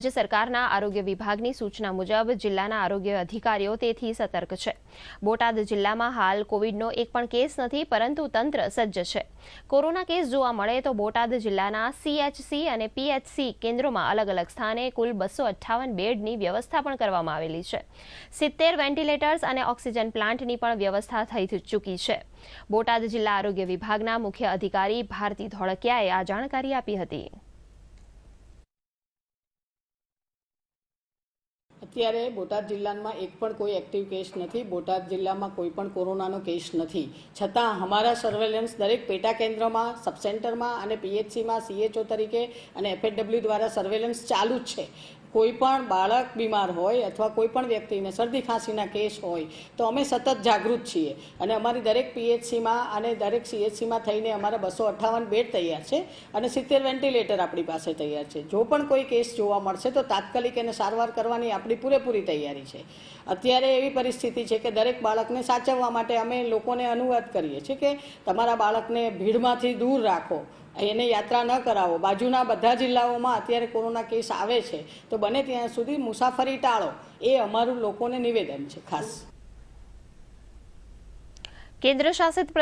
જે સરકારના આરોગ્ય વિભાગની સૂચના મુજબ જિલ્લાના આરોગ્ય અધિકારીઓ તેથી સતર્ક છે। બોટાદ જિલ્લામાં હાલ કોવિડનો એક પણ કેસ નથી, પરંતુ તંત્ર સજ્જ છે। કોરોના કેસ જોવા મળે તો બોટાદ જિલ્લાના CHC અને PHC કેન્દ્રોમાં અલગ અલગ સ્થાને કુલ 258 બેડની વ્યવસ્થા પણ કરવામાં આવેલી છે। 70 વેન્ટિલેટર્સ અને ઓક્સિજન પ્લાન્ટની પણ વ્યવસ્થા થઈ ચૂકી છે। બોટાદ જિલ્લા આરોગ્ય વિભાગના મુખ્ય અધિકારી ભારતી ધોળકિયાએ આ જાણકારી આપી હતી। અત્યારે બોટાદ જિલ્લામાં એક પણ કોઈ એક્ટિવ કેસ નથી। બોટાદ જિલ્લામાં કોઈ પણ કોરોનાનો કેસ નથી, છતાં અમારા સર્વેલન્સ દરેક પેટા કેન્દ્રમાં, સબ સેન્ટરમાં અને PHCમાં CHO તરીકે અને FHW દ્વારા સર્વેલન્સ ચાલુ જ છે। કોઈ પણ બાળક બીમાર હોય અથવા કોઈ પણ વ્યક્તિને શરદી ખાંસીના કેસ હોય તો અમે સતત જાગૃત છીએ અને અમારી દરેક PHCમાં અને દરેક CHCમાં થઈને અમારા 258 બેડ તૈયાર છે અને 70 વેન્ટિલેટર આપણી પાસે તૈયાર છે। જો પણ કોઈ કેસ જોવા મળશે તો તાત્કાલિક એને સારવાર કરવાની આપણી પૂરેપૂરી તૈયારી છે। અત્યારે એવી પરિસ્થિતિ છે કે દરેક બાળકને સાચવવા માટે અમે લોકોને અનુવાદ કરીએ છીએ કે તમારા બાળકને ભીડમાંથી દૂર રાખો, એને યાત્રા ન કરાવો। બાજુના બધા જિલ્લાઓમાં અત્યારે કોરોના કેસ આવે છે તો બને ત્યાં સુધી મુસાફરી ટાળો, એ અમારું લોકોને નિવેદન છે ખાસ। કેન્દ્ર શાસિત